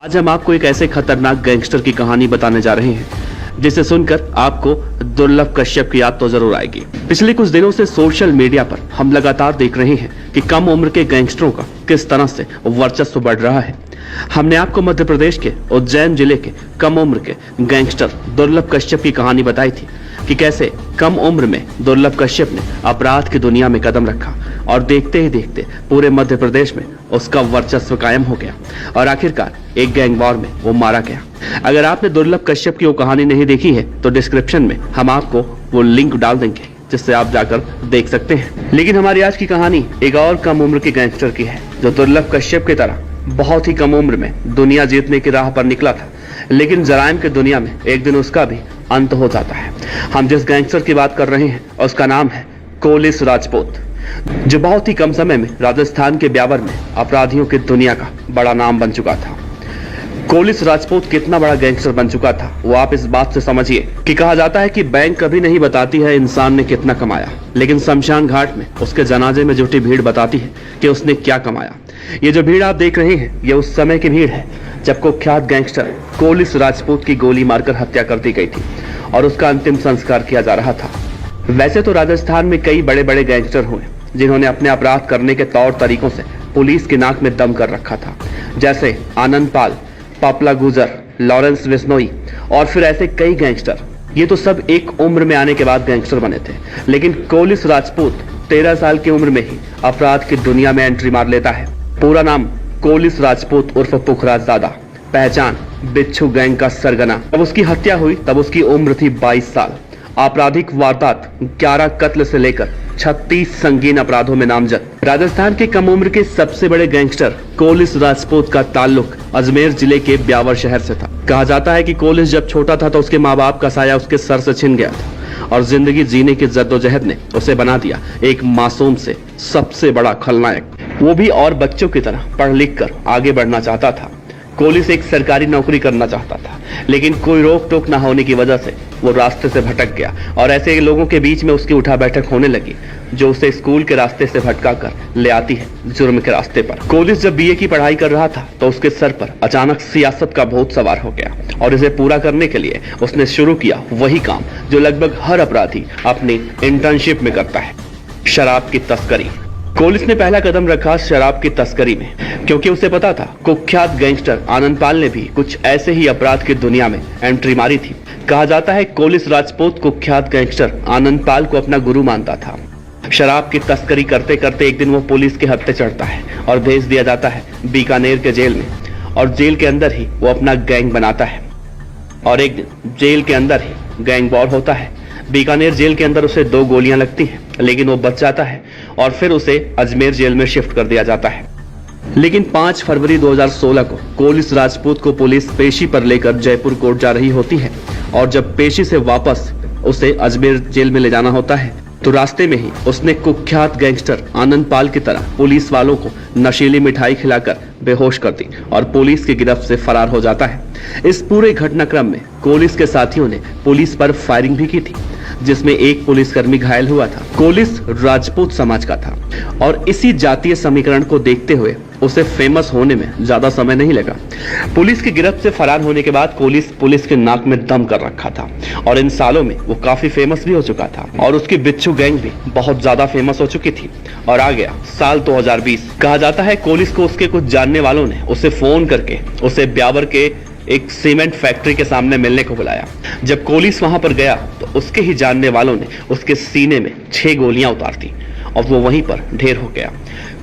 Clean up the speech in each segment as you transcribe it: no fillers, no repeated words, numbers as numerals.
आज हम आपको एक ऐसे खतरनाक गैंगस्टर की कहानी बताने जा रहे हैं जिसे सुनकर आपको दुर्लभ कश्यप की याद तो जरूर आएगी। पिछले कुछ दिनों से सोशल मीडिया पर हम लगातार देख रहे हैं कि कम उम्र के गैंगस्टरों का किस तरह से वर्चस्व बढ़ रहा है। हमने आपको मध्य प्रदेश के उज्जैन जिले के कम उम्र के गैंगस्टर दुर्लभ कश्यप की कहानी बताई थी कि कैसे कम उम्र में दुर्लभ कश्यप ने अपराध की दुनिया में कदम रखा और देखते ही देखते पूरे मध्य प्रदेश में उसका वर्चस्व कायम हो गया और आखिरकार एक गैंग वॉर में वो मारा गया। अगर आपने दुर्लभ कश्यप की वो कहानी नहीं देखी है तो डिस्क्रिप्शन में हम आपको वो लिंक डाल देंगे जिससे आप जाकर देख सकते हैं। लेकिन हमारी आज की कहानी एक और कम उम्र के गैंगस्टर की है जो दुर्लभ कश्यप की तरह बहुत ही कम उम्र में दुनिया जीतने की राह पर निकला था, लेकिन जराइम की दुनिया में एक दिन उसका भी अंत हो जाता है। हम जिस गैंगस्टर की बात कर रहे हैं उसका नाम है कोलिस राजपूत, जो बहुत ही कम समय में राजस्थान के ब्यावर में अपराधियों की दुनिया का बड़ा नाम बन चुका था। कोलिस राजपूत कितना बड़ा गैंगस्टर बन चुका था वो आप इस बात से समझिए कि कहा जाता है कि बैंक कभी नहीं बताती है इंसान ने कितना कमाया, लेकिन शमशान घाट में उसके जनाजे में जुटी भीड़ बताती है कि उसने क्या कमाया। ये जो भीड़ आप देख रहे हैं ये उस समय की भीड़ है जब कुख्यात गैंगस्टर कोलिस राजपूत की गोली मारकर हत्या कर दी गई थी और उसका अंतिम संस्कार किया जा रहा था। वैसे तो राजस्थान में कई बड़े बड़े गैंगस्टर हुए जिन्होंने अपने अपराध करने के तौर तरीकों से पुलिस की नाक में दम कर रखा था, जैसे आनंद पाल, पापला गुजर, लॉरेंस बिश्नोई और फिर ऐसे कई गैंगस्टर। ये तो सब एक उम्र में आने के बाद गैंगस्टर बने थे, लेकिन कोलिस राजपूत 13 साल की उम्र में ही अपराध की दुनिया में एंट्री मार लेता है। पूरा नाम कोलिस राजपूत उर्फ पुखराज दादा, पहचान बिच्छू गैंग का सरगना। जब उसकी हत्या हुई तब उसकी उम्र थी 22 साल। आपराधिक वारदात 11 कत्ल से लेकर 36 संगीन अपराधों में नामजद। राजस्थान के कम उम्र के सबसे बड़े गैंगस्टर कोलिस राजपूत का ताल्लुक अजमेर जिले के ब्यावर शहर से था। कहा जाता है कि कोलिस जब छोटा था तो उसके माँ बाप का साया उसके सर से छिन गया था और जिंदगी जीने की जद्दोजहद ने उसे बना दिया एक मासूम से सबसे बड़ा खलनायक। वो भी और बच्चों की तरह पढ़ लिख कर आगे बढ़ना चाहता था। कोलिस एक सरकारी नौकरी करना चाहता था, लेकिन कोई रोक टोक न होने की वजह से वो रास्ते से भटक गया और ऐसे लोगों के बीच में उसकी उठा बैठक होने लगी जो उसे स्कूल के रास्ते से भटका कर ले आती है जुर्म के रास्ते पर। कोलिस जब बीए की पढ़ाई कर रहा था तो उसके सर पर अचानक सियासत का भूत सवार हो गया और इसे पूरा करने के लिए उसने शुरू किया वही काम जो लगभग हर अपराधी अपनी इंटर्नशिप में करता है, शराब की तस्करी। कोलिस ने पहला कदम रखा शराब की तस्करी में, क्योंकि उसे पता था कुख्यात गैंगस्टर आनंद पाल ने भी कुछ ऐसे ही अपराध की दुनिया में एंट्री मारी थी। कहा जाता है कोलिस राजपूत कुख्यात गैंगस्टर आनंद पाल को अपना गुरु मानता था। शराब की तस्करी करते करते एक दिन वो पुलिस के हत्थे चढ़ता है और भेज दिया जाता है बीकानेर के जेल में, और जेल के अंदर ही वो अपना गैंग बनाता है। और एक दिन जेल के अंदर ही गैंग वॉर होता है। बीकानेर जेल के अंदर उसे 2 गोलियां लगती हैं, लेकिन वो बच जाता है और फिर उसे अजमेर जेल में शिफ्ट कर दिया जाता है। लेकिन 5 फरवरी 2016 को कोलिस राजपूत को पुलिस पेशी पर लेकर जयपुर कोर्ट जा रही होती है और जब पेशी से वापस उसे अजमेर जेल में ले जाना होता है तो रास्ते में ही उसने कुख्यात गैंगस्टर आनंद पाल की तरह पुलिस वालों को नशीली मिठाई खिलाकर बेहोश कर दी और पुलिस की गिरफ्त से फरार हो जाता है। इस पूरे घटनाक्रम में कोलिस के साथियों ने पुलिस पर फायरिंग भी की थी, जिसमें एक पुलिसकर्मी घायल हुआ था। कोलिस राजपूत समाज का था और इसी जातीय समीकरण को देखते हुए उसे फेमस होने में ज्यादा समय नहीं लगा। पुलिस की गिरफ्त से फरार होने के बाद कोलिस पुलिस के नाक में दम कर रखा था और इन सालों में वो काफी फेमस भी हो चुका था और उसकी बिच्छू गैंग भी बहुत ज्यादा फेमस हो चुकी थी। और आ गया साल 2020। कहा जाता है कोलिस को उसके कुछ जानने वालों ने उसे फोन करके उसे ब्यावर के एक सीमेंट फैक्ट्री के सामने मिलने को बुलाया। जब कोलिस वहां पर गया तो उसके ही जानने वालों ने उसके सीने में 6 गोलियां उतार दी और वो वहीं पर ढेर हो गया।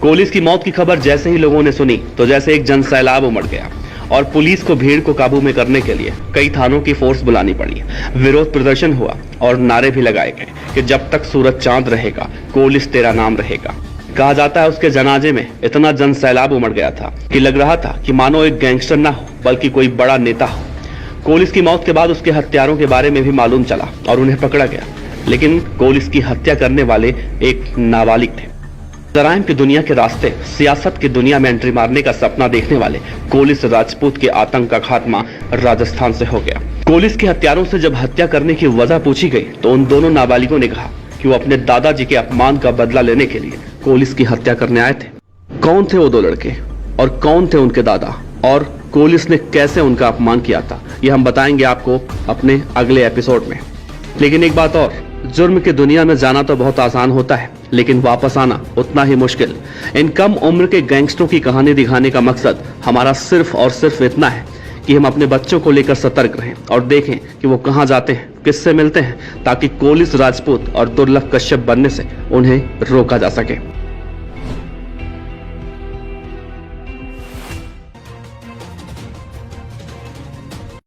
कोलिस की मौत की खबर जैसे ही लोगों ने सुनी तो जैसे एक जनसैलाब उमड़ गया और पुलिस को भीड़ को काबू में करने के लिए कई थानों की फोर्स बुलानी पड़ी। विरोध प्रदर्शन हुआ और नारे भी लगाए गए कि जब तक सूरज चांद रहेगा कोलिस तेरा नाम रहेगा। कहा जाता है उसके जनाजे में इतना जनसैलाब उमड़ गया था कि लग रहा था कि मानो एक गैंगस्टर ना हो बल्कि कोई बड़ा नेता हो। कोलिस की मौत के बाद उसके हत्यारों के बारे में भी मालूम चला और उन्हें पकड़ा गया, लेकिन कोलिस की हत्या करने वाले एक नाबालिग थे। जराइम की दुनिया के रास्ते सियासत की दुनिया में एंट्री मारने का सपना देखने वाले कोलिस राजपूत के आतंक का खात्मा राजस्थान से हो गया। कोलिस के हत्यारों से जब हत्या करने की वजह पूछी गई तो उन दोनों नाबालिगों ने कहा कि वो अपने दादाजी के अपमान का बदला लेने के लिए कोलिस की हत्या करने आए थे। कौन थे वो 2 लड़के और कौन थे उनके दादा और कोलिस ने कैसे उनका अपमान किया था, ये हम बताएंगे आपको अपने अगले एपिसोड में। लेकिन एक बात और, जुर्म की दुनिया में जाना तो बहुत आसान होता है, लेकिन वापस आना उतना ही मुश्किल। इन कम उम्र के गैंगस्टरों की कहानी दिखाने का मकसद हमारा सिर्फ और सिर्फ इतना है कि हम अपने बच्चों को लेकर सतर्क रहें और देखें कि वो कहां जाते हैं, किससे मिलते हैं, ताकि कोलिस राजपूत और दुर्लभ कश्यप बनने से उन्हें रोका जा सके।